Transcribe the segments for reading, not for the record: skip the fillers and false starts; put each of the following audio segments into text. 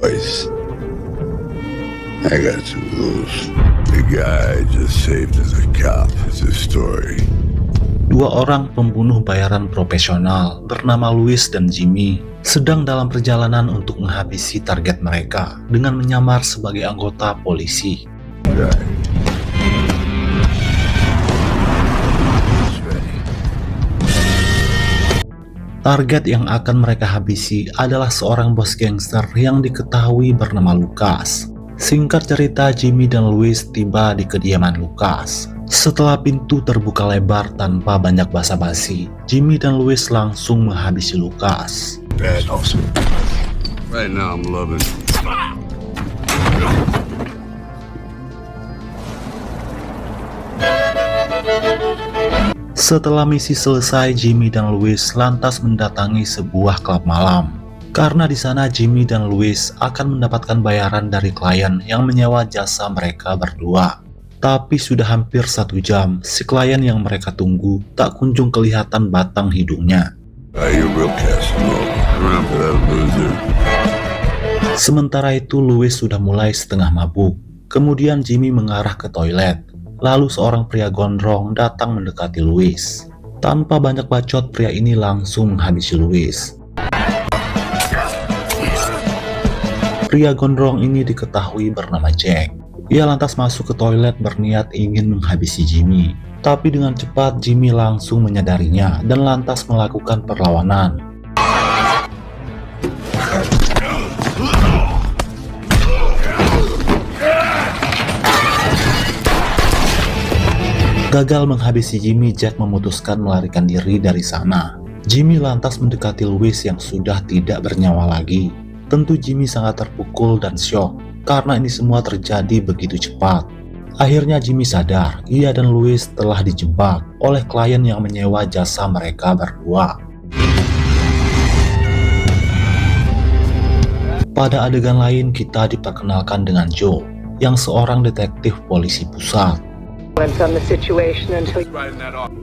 Twice. I got some rules. The guy I just saved as a cop. It's a story. Dua orang pembunuh bayaran profesional bernama Louis dan Jimmy sedang dalam perjalanan untuk menghabisi target mereka dengan menyamar sebagai anggota polisi. Target yang akan mereka habisi adalah seorang bos gangster yang diketahui bernama Lucas. Singkat cerita, Jimmy dan Louis tiba di kediaman Lucas. Setelah pintu terbuka lebar tanpa banyak basa-basi, Jimmy dan Louis langsung menghabisi Lucas. Bad, awesome. Right now I'm loving it. Setelah misi selesai, Jimmy dan Louis lantas mendatangi sebuah klub malam. Karena di sana Jimmy dan Louis akan mendapatkan bayaran dari klien yang menyewa jasa mereka berdua. Tapi sudah hampir 1 jam, si klien yang mereka tunggu tak kunjung kelihatan batang hidungnya. Sementara itu Louis sudah mulai setengah mabuk. Kemudian Jimmy mengarah ke toilet. Lalu seorang pria gondrong datang mendekati Louis. Tanpa banyak bacot, pria ini langsung menghabisi Louis. Pria gondrong ini diketahui bernama Jack. Ia lantas masuk ke toilet berniat ingin menghabisi Jimmy. Tapi dengan cepat Jimmy langsung menyadarinya dan lantas melakukan perlawanan. Gagal menghabisi Jimmy, Jack memutuskan melarikan diri dari sana. Jimmy lantas mendekati Louis yang sudah tidak bernyawa lagi. Tentu Jimmy sangat terpukul dan syok karena ini semua terjadi begitu cepat. Akhirnya Jimmy sadar, ia dan Louis telah dijebak oleh klien yang menyewa jasa mereka berdua. Pada adegan lain kita diperkenalkan dengan Joe, yang seorang detektif polisi pusat.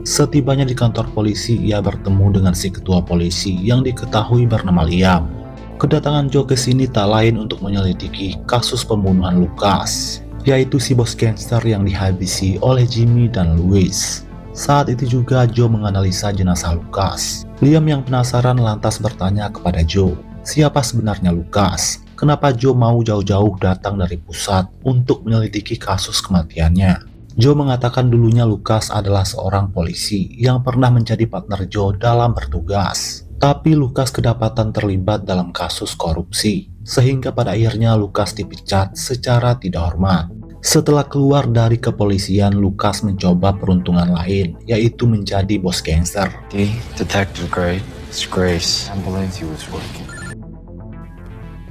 Setibanya di kantor polisi, ia bertemu dengan si ketua polisi yang diketahui bernama Liam. Kedatangan Joe ke sini tak lain untuk menyelidiki kasus pembunuhan Lucas, yaitu si bos gangster yang dihabisi oleh Jimmy dan Louis. Saat itu juga Joe menganalisa jenazah Lucas. Liam yang penasaran lantas bertanya kepada Joe, siapa sebenarnya Lucas? Kenapa Joe mau jauh-jauh datang dari pusat untuk menyelidiki kasus kematiannya? Joe mengatakan dulunya Lucas adalah seorang polisi yang pernah menjadi partner Joe dalam bertugas. Tapi Lucas kedapatan terlibat dalam kasus korupsi, sehingga pada akhirnya Lucas dipecat secara tidak hormat. Setelah keluar dari kepolisian, Lucas mencoba peruntungan lain, yaitu menjadi bos gangster. Detective Grace. Ambulance was working.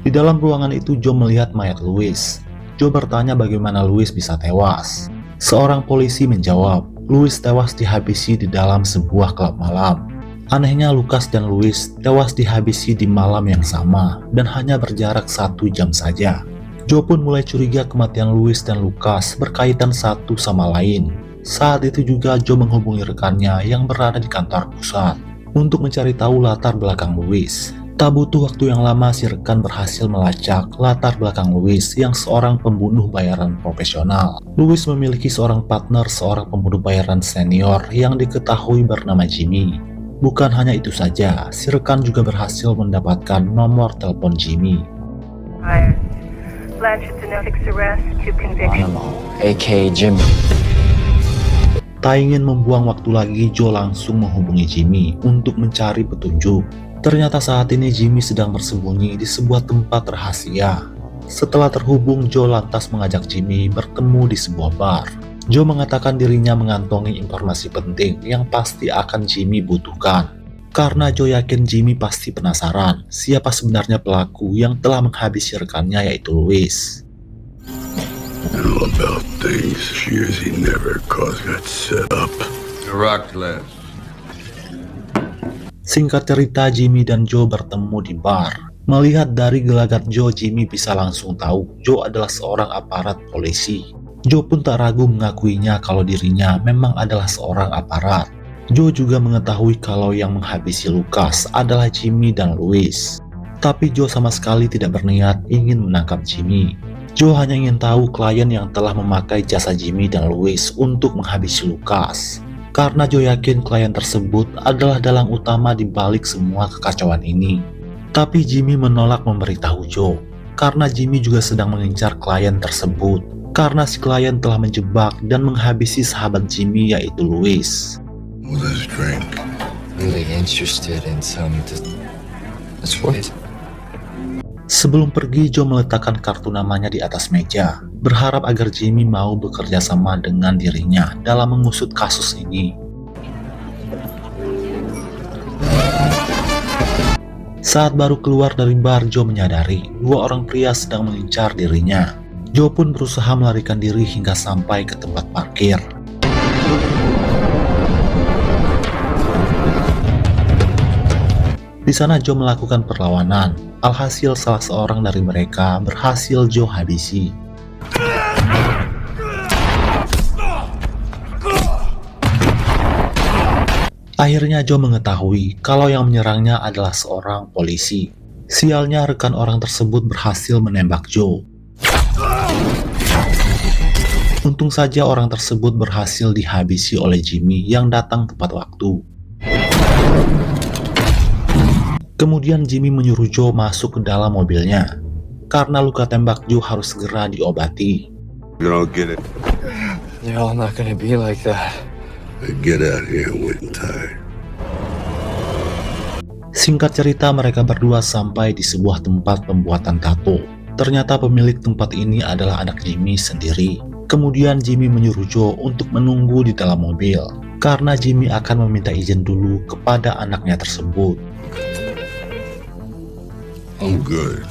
Di dalam ruangan itu Joe melihat mayat Louis. Joe bertanya bagaimana Louis bisa tewas. Seorang polisi menjawab, Louis tewas dihabisi di dalam sebuah klub malam. Anehnya Lucas dan Louis tewas dihabisi di malam yang sama dan hanya berjarak 1 jam saja. Joe pun mulai curiga kematian Louis dan Lucas berkaitan satu sama lain. Saat itu juga Joe menghubungi rekannya yang berada di kantor pusat untuk mencari tahu latar belakang Louis. Tak butuh waktu yang lama, si rekan berhasil melacak latar belakang Louis yang seorang pembunuh bayaran profesional. Louis memiliki seorang partner, seorang pembunuh bayaran senior yang diketahui bernama Jimmy. Bukan hanya itu saja, si rekan juga berhasil mendapatkan nomor telepon Jimmy. AK Jimmy. Tak ingin membuang waktu lagi, Joe langsung menghubungi Jimmy untuk mencari petunjuk. Ternyata saat ini Jimmy sedang bersembunyi di sebuah tempat rahasia. Setelah terhubung, Joe lantas mengajak Jimmy bertemu di sebuah bar. Joe mengatakan dirinya mengantongi informasi penting yang pasti akan Jimmy butuhkan. Karena Joe yakin Jimmy pasti penasaran siapa sebenarnya pelaku yang telah menghabisi rekannya, yaitu Louis. Singkat cerita, Jimmy dan Joe bertemu di bar. Melihat dari gelagat Joe, Jimmy bisa langsung tahu Joe adalah seorang aparat polisi. Joe pun tak ragu mengakuinya kalau dirinya memang adalah seorang aparat. Joe juga mengetahui kalau yang menghabisi Lucas adalah Jimmy dan Louis. Tapi Joe sama sekali tidak berniat ingin menangkap Jimmy. Joe hanya ingin tahu klien yang telah memakai jasa Jimmy dan Louis untuk menghabisi Lucas. Karena Joe yakin klien tersebut adalah dalang utama di balik semua kekacauan ini. Tapi Jimmy menolak memberitahu Joe, karena Jimmy juga sedang mengincar klien tersebut. Karena si klien telah menjebak dan menghabisi sahabat Jimmy yaitu Louis. With his drink. Really interested in some. Let's wait. Sebelum pergi, Joe meletakkan kartu namanya di atas meja, berharap agar Jimmy mau bekerja sama dengan dirinya dalam mengusut kasus ini. Saat baru keluar dari bar, Joe menyadari dua orang pria sedang mengincar dirinya. Joe pun berusaha melarikan diri hingga sampai ke tempat parkir. Di sana Joe melakukan perlawanan. Alhasil salah seorang dari mereka berhasil Joe habisi. Akhirnya Joe mengetahui kalau yang menyerangnya adalah seorang polisi. Sialnya rekan orang tersebut berhasil menembak Joe. Untung saja orang tersebut berhasil dihabisi oleh Jimmy yang datang tepat waktu. Kemudian Jimmy menyuruh Joe masuk ke dalam mobilnya. Karena luka tembak Joe harus segera diobati. You don't get it. They're all not gonna be like that. Get out here and wait and tie. Singkat cerita, mereka berdua sampai di sebuah tempat pembuatan tato. Ternyata pemilik tempat ini adalah anak Jimmy sendiri. Kemudian Jimmy menyuruh Joe untuk menunggu di dalam mobil, karena Jimmy akan meminta izin dulu kepada anaknya tersebut. I'm good.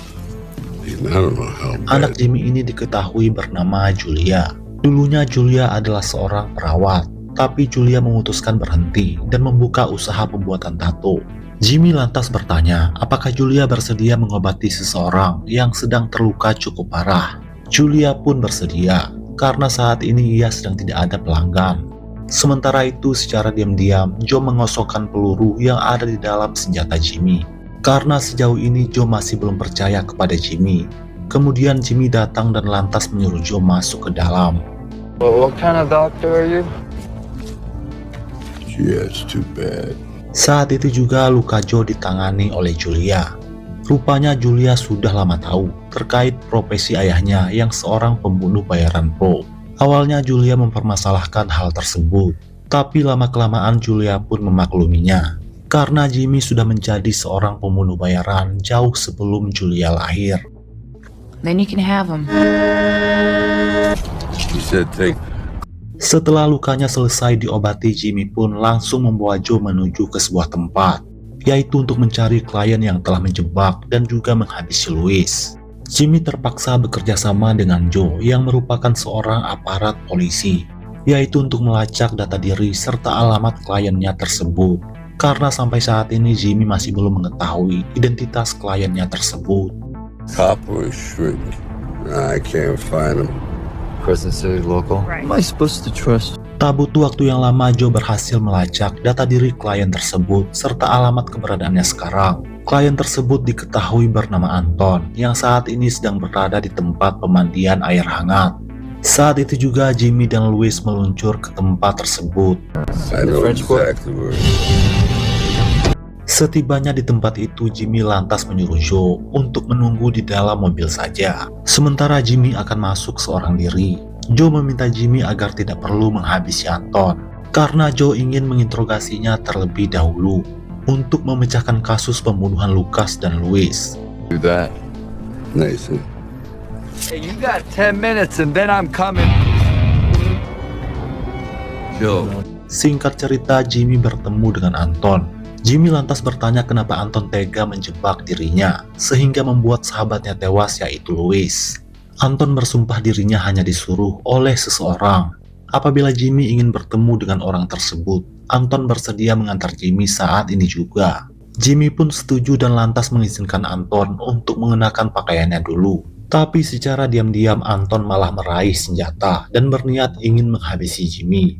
I don't know how Anak bad. Jimmy ini diketahui bernama Julia. Dulunya Julia adalah seorang perawat, tapi Julia memutuskan berhenti dan membuka usaha pembuatan tato. Jimmy lantas bertanya apakah Julia bersedia mengobati seseorang yang sedang terluka cukup parah. Julia pun bersedia, karena saat ini ia sedang tidak ada pelanggan. Sementara itu, secara diam-diam, Joe mengosongkan peluru yang ada di dalam senjata Jimmy. Karena sejauh ini Joe masih belum percaya kepada Jimmy. Kemudian Jimmy datang dan lantas menyuruh Joe masuk ke dalam. What kind of doctor are you? Yes, too bad. Saat itu juga luka Joe ditangani oleh Julia. Rupanya Julia sudah lama tahu terkait profesi ayahnya yang seorang pembunuh bayaran pro. Awalnya Julia mempermasalahkan hal tersebut, tapi lama-kelamaan Julia pun memakluminya. Karena Jimmy sudah menjadi seorang pembunuh bayaran jauh sebelum Julia lahir. Then you can have them. He said take. Setelah lukanya selesai diobati, Jimmy pun langsung membawa Joe menuju ke sebuah tempat, yaitu untuk mencari klien yang telah menjebak dan juga menghabisi Louis. Jimmy terpaksa bekerja sama dengan Joe yang merupakan seorang aparat polisi, yaitu untuk melacak data diri serta alamat kliennya tersebut. Karena sampai saat ini Jimmy masih belum mengetahui identitas kliennya tersebut. Cop or a shrink? I can't find him. Crescent City local. Am I supposed to trust? Tak butuh waktu yang lama, Joe berhasil melacak data diri klien tersebut serta alamat keberadaannya sekarang. Klien tersebut diketahui bernama Anton yang saat ini sedang berada di tempat pemandian air hangat. Saat itu juga Jimmy dan Louis meluncur ke tempat tersebut. I know French Quarter. exactly where. Setibanya di tempat itu, Jimmy lantas menyuruh Joe untuk menunggu di dalam mobil saja. Sementara Jimmy akan masuk seorang diri. Joe meminta Jimmy agar tidak perlu menghabisi Anton, karena Joe ingin menginterogasinya terlebih dahulu untuk memecahkan kasus pembunuhan Lucas dan Louis. Do that. Nathan. Hey, you got 10 minutes and then I'm coming. Joe. Singkat cerita, Jimmy bertemu dengan Anton. Jimmy lantas bertanya kenapa Anton tega menjebak dirinya, sehingga membuat sahabatnya tewas yaitu Louis. Anton bersumpah dirinya hanya disuruh oleh seseorang. Apabila Jimmy ingin bertemu dengan orang tersebut, Anton bersedia mengantar Jimmy saat ini juga. Jimmy pun setuju dan lantas mengizinkan Anton untuk mengenakan pakaiannya dulu. Tapi secara diam-diam Anton malah meraih senjata dan berniat ingin menghabisi Jimmy.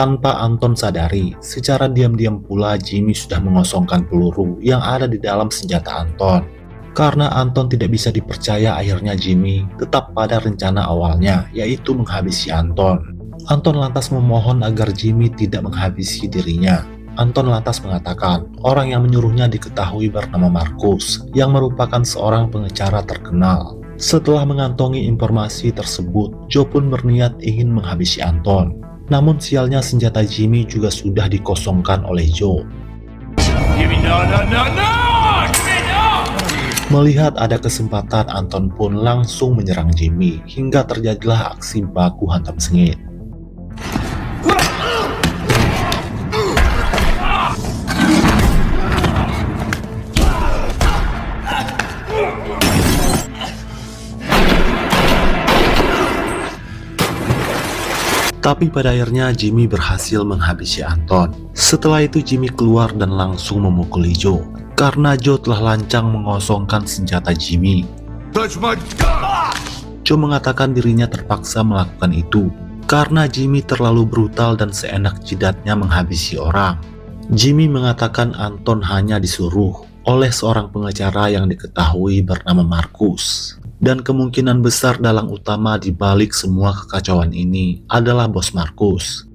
Tanpa Anton sadari, secara diam-diam pula Jimmy sudah mengosongkan peluru yang ada di dalam senjata Anton. Karena Anton tidak bisa dipercaya, akhirnya Jimmy tetap pada rencana awalnya, yaitu menghabisi Anton. Anton lantas memohon agar Jimmy tidak menghabisi dirinya. Anton lantas mengatakan orang yang menyuruhnya diketahui bernama Markus, yang merupakan seorang pengecara terkenal. Setelah mengantongi informasi tersebut, Joe pun berniat ingin menghabisi Anton. Namun sialnya senjata Jimmy juga sudah dikosongkan oleh Joe. Melihat ada kesempatan, Anton pun langsung menyerang Jimmy hingga terjadilah aksi baku hantam sengit. Tapi pada akhirnya Jimmy berhasil menghabisi Anton. Setelah itu Jimmy keluar dan langsung memukuli Joe, karena Joe telah lancang mengosongkan senjata Jimmy. Joe mengatakan dirinya terpaksa melakukan itu, karena Jimmy terlalu brutal dan seenak jidatnya menghabisi orang. Jimmy mengatakan Anton hanya disuruh oleh seorang pengacara yang diketahui bernama Markus. Dan kemungkinan besar dalang utama di balik semua kekacauan ini adalah bos Markus.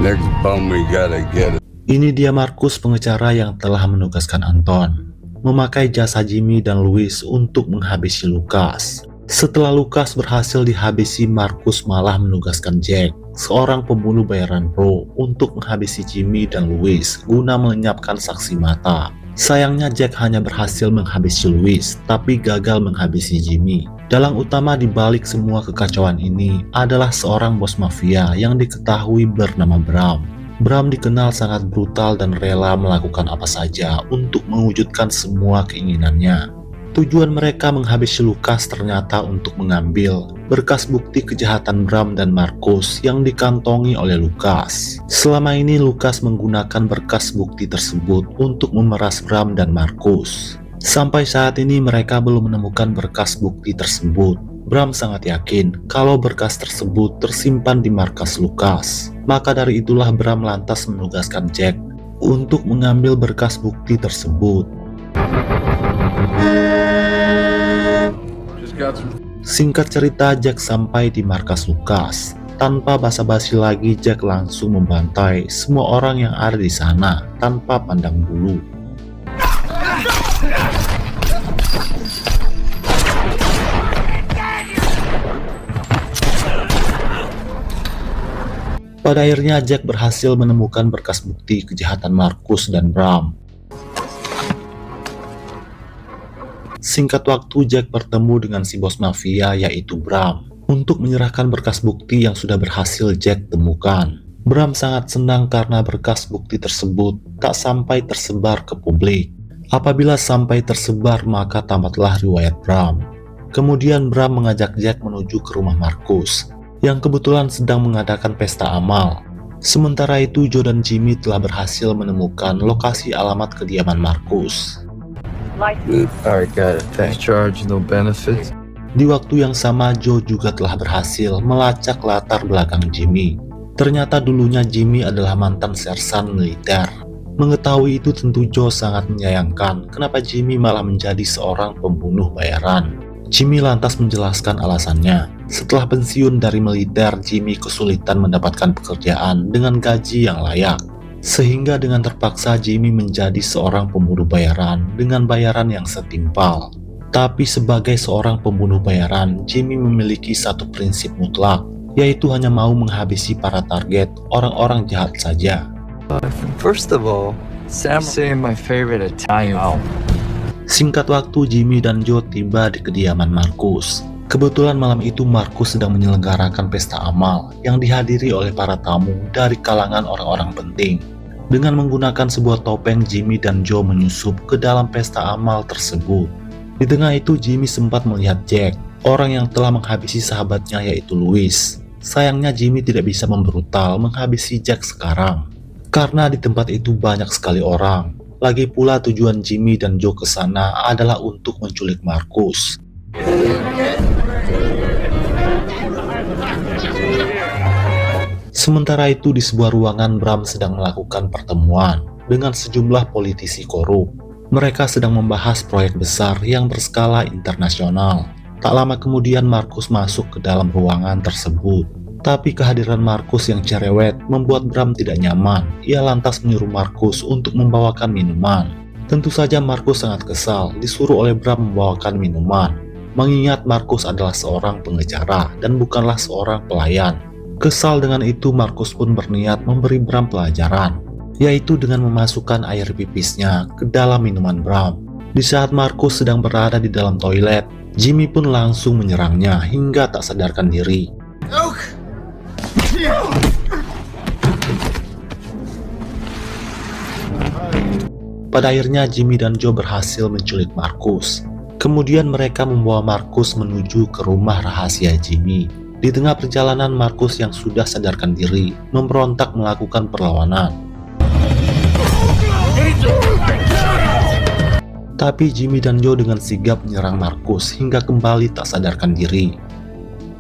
Next bum we gotta get. Ini dia Markus, pengacara yang telah menugaskan Anton memakai jasa Jimmy dan Louis untuk menghabisi Lucas. Setelah Lucas berhasil dihabisi, Markus malah menugaskan Jack, seorang pembunuh bayaran pro, untuk menghabisi Jimmy dan Louis guna melenyapkan saksi mata. Sayangnya Jack hanya berhasil menghabisi Louis, tapi gagal menghabisi Jimmy. Dalang utama di balik semua kekacauan ini adalah seorang bos mafia yang diketahui bernama Bram. Bram dikenal sangat brutal dan rela melakukan apa saja untuk mewujudkan semua keinginannya. Tujuan mereka menghabisi Lucas ternyata untuk mengambil berkas bukti kejahatan Bram dan Markus yang dikantongi oleh Lucas. Selama ini Lucas menggunakan berkas bukti tersebut untuk memeras Bram dan Markus. Sampai saat ini mereka belum menemukan berkas bukti tersebut. Bram sangat yakin kalau berkas tersebut tersimpan di markas Lucas. Maka dari itulah Bram lantas menugaskan Jack untuk mengambil berkas bukti tersebut. Singkat cerita, Jack sampai di markas Lucas. Tanpa basa-basi lagi, Jack langsung membantai semua orang yang ada di sana tanpa pandang bulu. Pada akhirnya Jack berhasil menemukan berkas bukti kejahatan Markus dan Bram. Singkat waktu Jack bertemu dengan si bos mafia yaitu Bram untuk menyerahkan berkas bukti yang sudah berhasil Jack temukan. Bram sangat senang karena berkas bukti tersebut tak sampai tersebar ke publik. Apabila sampai tersebar maka tamatlah riwayat Bram. Kemudian Bram mengajak Jack menuju ke rumah Markus yang kebetulan sedang mengadakan pesta amal. Sementara itu Joe dan Jimmy telah berhasil menemukan lokasi alamat kediaman Markus. Alright, got it. Thanks. Charge, no benefits. Di waktu yang sama Joe juga telah berhasil melacak latar belakang Jimmy. Ternyata dulunya Jimmy adalah mantan sersan militer. Mengetahui itu tentu Joe sangat menyayangkan kenapa Jimmy malah menjadi seorang pembunuh bayaran. Jimmy lantas menjelaskan alasannya. Setelah pensiun dari militer, Jimmy kesulitan mendapatkan pekerjaan dengan gaji yang layak. Sehingga dengan terpaksa Jimmy menjadi seorang pembunuh bayaran dengan bayaran yang setimpal. Tapi sebagai seorang pembunuh bayaran, Jimmy memiliki satu prinsip mutlak, yaitu hanya mau menghabisi para target orang-orang jahat saja. First of all, Sam saying my favorite Italian. Singkat waktu Jimmy dan Joe tiba di kediaman Markus. Kebetulan malam itu Markus sedang menyelenggarakan pesta amal yang dihadiri oleh para tamu dari kalangan orang-orang penting. Dengan menggunakan sebuah topeng, Jimmy dan Joe menyusup ke dalam pesta amal tersebut. Di tengah itu Jimmy sempat melihat Jack, orang yang telah menghabisi sahabatnya yaitu Louis. Sayangnya Jimmy tidak bisa membrutal menghabisi Jack sekarang, karena di tempat itu banyak sekali orang. Lagi pula tujuan Jimmy dan Joe ke sana adalah untuk menculik Markus. Sementara itu di sebuah ruangan Bram sedang melakukan pertemuan dengan sejumlah politisi korup. Mereka sedang membahas proyek besar yang berskala internasional. Tak lama kemudian Markus masuk ke dalam ruangan tersebut. Tapi kehadiran Markus yang cerewet membuat Bram tidak nyaman. Ia lantas menyuruh Markus untuk membawakan minuman. Tentu saja Markus sangat kesal disuruh oleh Bram membawakan minuman. Mengingat Markus adalah seorang pengecara dan bukanlah seorang pelayan. Kesal dengan itu, Markus pun berniat memberi Bram pelajaran, yaitu dengan memasukkan air pipisnya ke dalam minuman Bram. Di saat Markus sedang berada di dalam toilet, Jimmy pun langsung menyerangnya hingga tak sadarkan diri. Pada akhirnya Jimmy dan Joe berhasil menculik Markus. Kemudian mereka membawa Markus menuju ke rumah rahasia Jimmy. Di tengah perjalanan, Markus yang sudah sadarkan diri memberontak melakukan perlawanan. Tapi Jimmy dan Joe dengan sigap menyerang Markus hingga kembali tak sadarkan diri.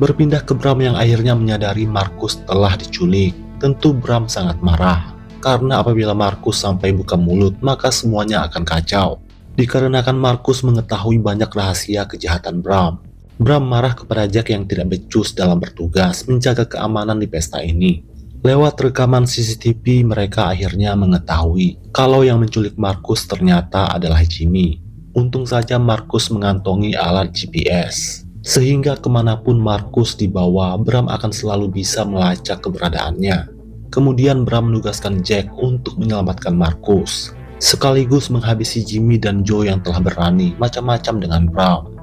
Berpindah ke Bram yang akhirnya menyadari Markus telah diculik. Tentu Bram sangat marah, karena apabila Markus sampai buka mulut maka semuanya akan kacau. Dikarenakan Markus mengetahui banyak rahasia kejahatan Bram. Bram marah kepada Jack yang tidak becus dalam bertugas menjaga keamanan di pesta ini. Lewat rekaman CCTV mereka akhirnya mengetahui kalau yang menculik Markus ternyata adalah Jimmy. Untung saja Markus mengantongi alat GPS, sehingga kemanapun Markus dibawa, Bram akan selalu bisa melacak keberadaannya. Kemudian Bram menugaskan Jack untuk menyelamatkan Markus, sekaligus menghabisi Jimmy dan Joe yang telah berani macam-macam dengan Bram.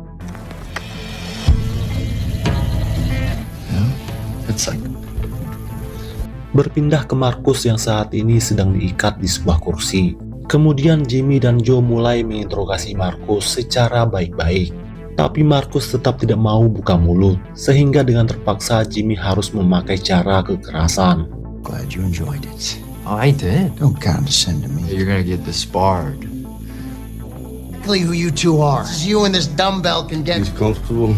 Berpindah ke Markus yang saat ini sedang diikat di sebuah kursi. Kemudian Jimmy dan Joe mulai menginterogasi Markus secara baik-baik. Tapi Markus tetap tidak mau buka mulut, sehingga dengan terpaksa Jimmy harus memakai cara kekerasan. Glad you enjoyed it. Oh, I did. Don't condescend to me. You're gonna get disbarred. Exactly who you two are. You and this dumbbell can get. comfortable.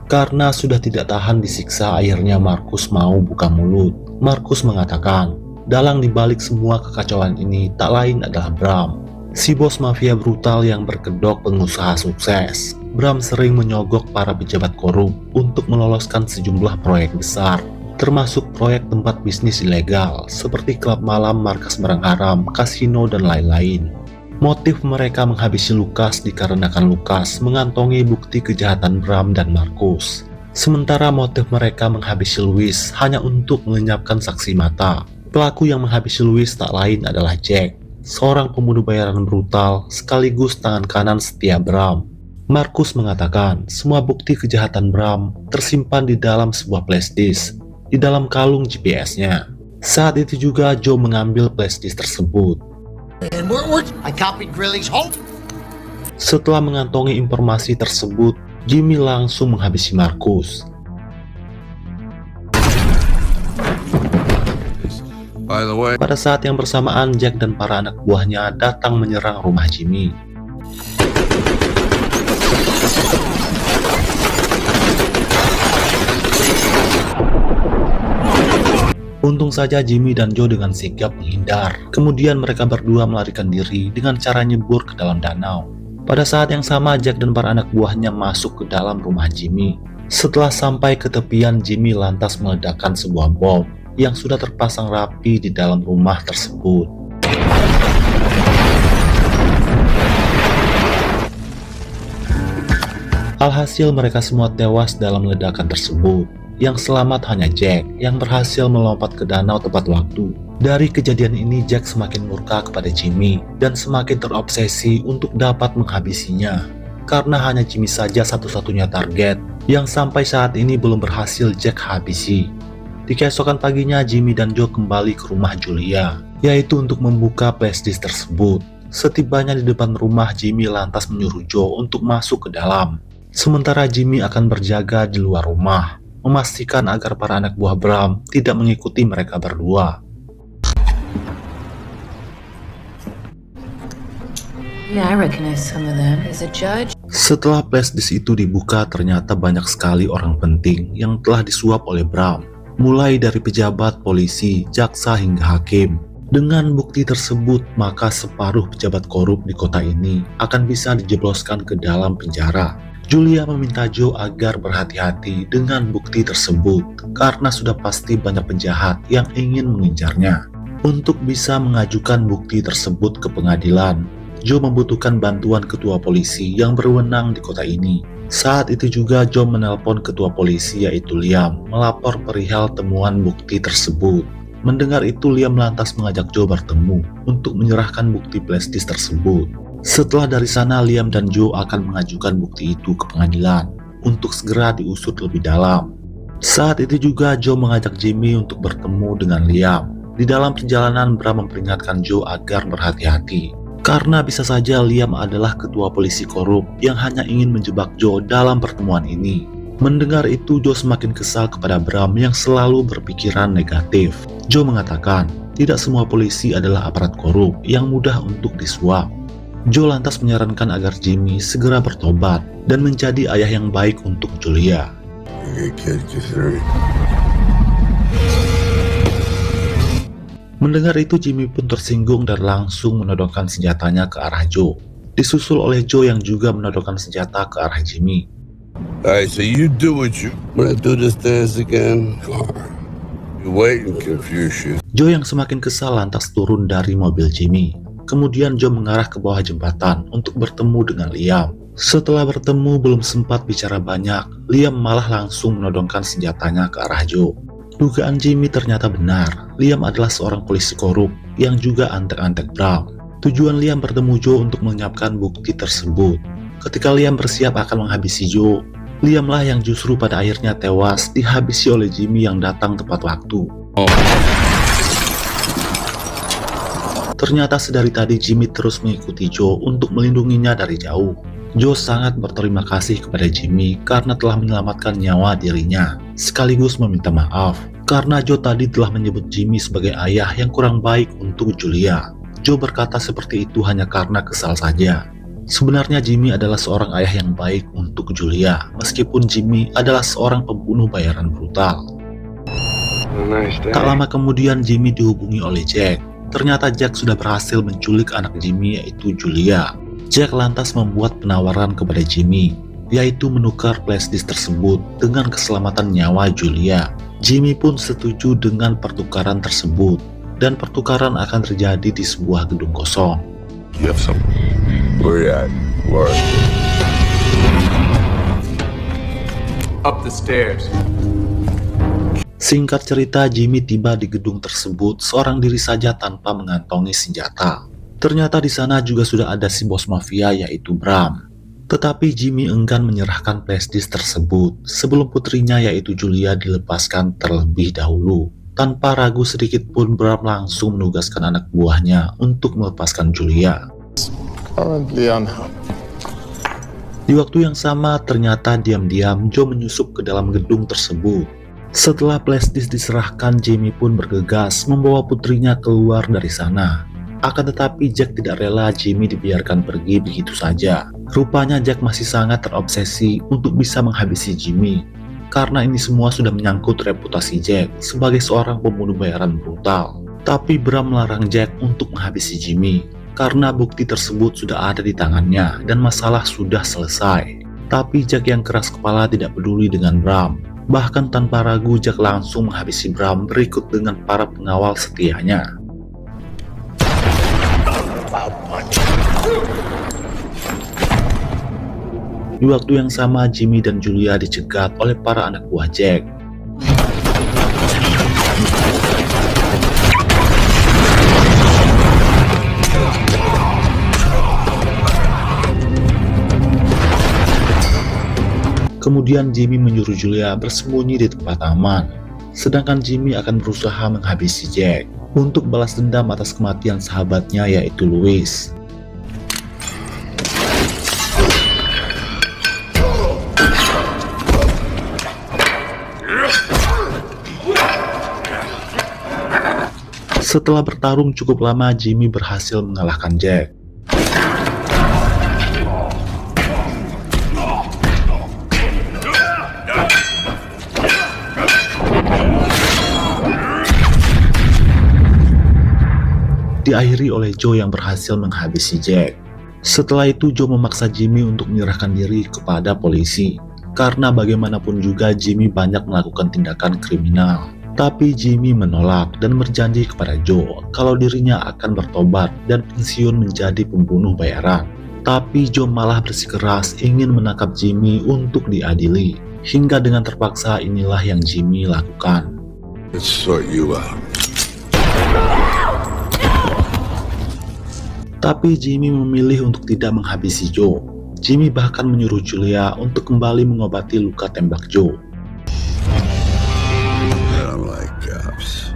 Karena sudah tidak tahan disiksa, akhirnya Markus mau buka mulut. Markus mengatakan, dalang dibalik semua kekacauan ini tak lain adalah Bram, si bos mafia brutal yang berkedok pengusaha sukses. Bram sering menyogok para pejabat korup untuk meloloskan sejumlah proyek besar, termasuk proyek tempat bisnis ilegal seperti klub malam, markas barang haram, kasino, dan lain-lain. Motif mereka menghabisi Lucas dikarenakan Lucas mengantongi bukti kejahatan Bram dan Markus. Sementara motif mereka menghabisi Louis hanya untuk melenyapkan saksi mata. Pelaku yang menghabisi Louis tak lain adalah Jack, seorang pembunuh bayaran brutal sekaligus tangan kanan setia Bram. Markus mengatakan semua bukti kejahatan Bram tersimpan di dalam sebuah flashdisk di dalam kalung GPS-nya. Saat itu juga Joe mengambil flashdisk tersebut. I copied Grilly's whole. Setelah mengantongi informasi tersebut, Jimmy langsung menghabisi Markus. By the way, Pada saat yang bersamaan, Jack dan para anak buahnya datang menyerang rumah Jimmy. Untung saja Jimmy dan Joe dengan sigap menghindar. Kemudian mereka berdua melarikan diri dengan cara nyebur ke dalam danau. Pada saat yang sama, Jack dan para anak buahnya masuk ke dalam rumah Jimmy. Setelah sampai ke tepian, Jimmy lantas meledakkan sebuah bom yang sudah terpasang rapi di dalam rumah tersebut. Alhasil mereka semua tewas dalam ledakan tersebut. Yang selamat hanya Jack yang berhasil melompat ke danau tepat waktu. Dari kejadian ini Jack semakin murka kepada Jimmy dan semakin terobsesi untuk dapat menghabisinya. Karena hanya Jimmy saja satu-satunya target yang sampai saat ini belum berhasil Jack habisi. Di keesokan paginya Jimmy dan Joe kembali ke rumah Julia, yaitu untuk membuka flashdisk tersebut. Setibanya di depan rumah, Jimmy lantas menyuruh Joe untuk masuk ke dalam. Sementara Jimmy akan berjaga di luar rumah, memastikan agar para anak buah Bram tidak mengikuti mereka berdua. Yeah, I recognize some of them. As a judge. Setelah flashdisk itu dibuka, ternyata banyak sekali orang penting yang telah disuap oleh Bram, mulai dari pejabat, polisi, jaksa hingga hakim. Dengan bukti tersebut, maka separuh pejabat korup di kota ini akan bisa dijebloskan ke dalam penjara. Julia meminta Joe agar berhati-hati dengan bukti tersebut karena sudah pasti banyak penjahat yang ingin mengincarnya. Untuk bisa mengajukan bukti tersebut ke pengadilan, Joe membutuhkan bantuan ketua polisi yang berwenang di kota ini. Saat itu juga Joe menelpon ketua polisi yaitu Liam melapor perihal temuan bukti tersebut. Mendengar itu, Liam lantas mengajak Joe bertemu untuk menyerahkan bukti flashdisk tersebut. Setelah dari sana, Liam dan Joe akan mengajukan bukti itu ke pengadilan untuk segera diusut lebih dalam. Saat itu juga Joe mengajak Jimmy untuk bertemu dengan Liam. Di dalam perjalanan, Bram memperingatkan Joe agar berhati-hati karena bisa saja Liam adalah ketua polisi korup yang hanya ingin menjebak Joe dalam pertemuan ini. Mendengar itu, Joe semakin kesal kepada Bram yang selalu berpikiran negatif. Joe mengatakan, tidak semua polisi adalah aparat korup yang mudah untuk disuap. Joe lantas menyarankan agar Jimmy segera bertobat dan menjadi ayah yang baik untuk Julia. Mendengar itu, Jimmy pun tersinggung dan langsung menodongkan senjatanya ke arah Joe. Disusul oleh Joe yang juga menodongkan senjata ke arah Jimmy. Alright, so you do what you wanna do this dance again? You wait and confuse you. Joe yang semakin kesal lantas turun dari mobil Jimmy. Kemudian Joe mengarah ke bawah jembatan untuk bertemu dengan Liam. Setelah bertemu belum sempat bicara banyak, Liam malah langsung menodongkan senjatanya ke arah Joe. Dugaan Jimmy ternyata benar. Liam adalah seorang polisi korup yang juga antek-antek Bram. Tujuan Liam bertemu Joe untuk menyiapkan bukti tersebut. Ketika Liam bersiap akan menghabisi Joe, Liamlah yang justru pada akhirnya tewas dihabisi oleh Jimmy yang datang tepat waktu. Ternyata sedari tadi Jimmy terus mengikuti Joe untuk melindunginya dari jauh. Joe sangat berterima kasih kepada Jimmy karena telah menyelamatkan nyawa dirinya, sekaligus meminta maaf karena Joe tadi telah menyebut Jimmy sebagai ayah yang kurang baik untuk Julia. Joe berkata seperti itu hanya karena kesal saja. Sebenarnya Jimmy adalah seorang ayah yang baik untuk Julia, meskipun Jimmy adalah seorang pembunuh bayaran brutal. Tak lama kemudian Jimmy dihubungi oleh Jack. Ternyata Jack sudah berhasil menculik anak Jimmy yaitu Julia. Jack lantas membuat penawaran kepada Jimmy, yaitu menukar flashdisk tersebut dengan keselamatan nyawa Julia. Jimmy pun setuju dengan pertukaran tersebut, dan pertukaran akan terjadi di sebuah gedung kosong. You have some. Where you at? Where? Up the stairs. Singkat cerita, Jimmy tiba di gedung tersebut seorang diri saja tanpa mengantongi senjata. Ternyata di sana juga sudah ada si bos mafia yaitu Bram. Tetapi Jimmy enggan menyerahkan flashdisk tersebut sebelum putrinya yaitu Julia dilepaskan terlebih dahulu. Tanpa ragu sedikit pun Bram langsung menugaskan anak buahnya untuk melepaskan Julia. Di waktu yang sama, ternyata diam-diam Joe menyusup ke dalam gedung tersebut. Setelah flashdisk diserahkan, Jimmy pun bergegas membawa putrinya keluar dari sana. Akan tetapi Jack tidak rela Jimmy dibiarkan pergi begitu saja. Rupanya Jack masih sangat terobsesi untuk bisa menghabisi Jimmy. Karena ini semua sudah menyangkut reputasi Jack sebagai seorang pembunuh bayaran brutal. Tapi Bram melarang Jack untuk menghabisi Jimmy karena bukti tersebut sudah ada di tangannya dan masalah sudah selesai. Tapi Jack yang keras kepala tidak peduli dengan Bram. Bahkan tanpa ragu Jack langsung menghabisi Bram berikut dengan para pengawal setianya. Di waktu yang sama, Jimmy dan Julia dicegat oleh para anak buah Jack. Kemudian Jimmy menyuruh Julia bersembunyi di tempat aman, sedangkan Jimmy akan berusaha menghabisi Jack untuk balas dendam atas kematian sahabatnya yaitu Louis. Setelah bertarung cukup lama, Jimmy berhasil mengalahkan Jack. diakhiri oleh Joe yang berhasil menghabisi Jack. Setelah itu Joe memaksa Jimmy untuk menyerahkan diri kepada polisi, karena bagaimanapun juga Jimmy banyak melakukan tindakan kriminal. Tapi Jimmy menolak dan berjanji kepada Joe kalau dirinya akan bertobat dan pensiun menjadi pembunuh bayaran. Tapi Joe malah bersikeras ingin menangkap Jimmy untuk diadili. Hingga dengan terpaksa inilah yang Jimmy lakukan. Let's sort you out. Tapi Jimmy memilih untuk tidak menghabisi Joe. Jimmy bahkan menyuruh Julia untuk kembali mengobati luka tembak Joe. I don't like cops.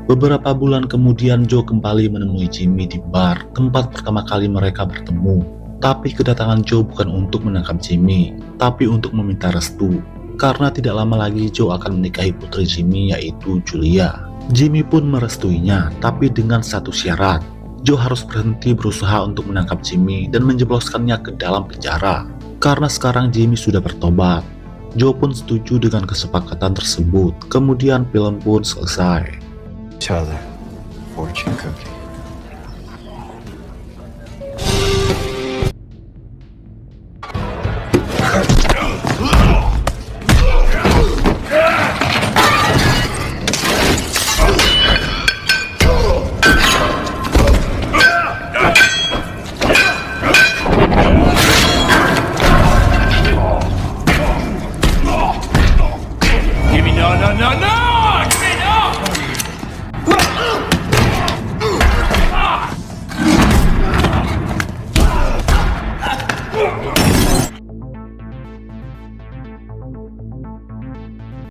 Beberapa bulan kemudian Joe kembali menemui Jimmy di bar tempat pertama kali mereka bertemu. Tapi kedatangan Joe bukan untuk menangkap Jimmy, tapi untuk meminta restu. Karena tidak lama lagi Joe akan menikahi putri Jimmy, yaitu Julia. Jimmy pun merestuinya, tapi dengan satu syarat. Joe harus berhenti berusaha untuk menangkap Jimmy dan menjebloskannya ke dalam penjara. Karena sekarang Jimmy sudah bertobat. Joe pun setuju dengan kesepakatan tersebut. Kemudian film pun selesai. Tyler, fortune cookie. Give me no.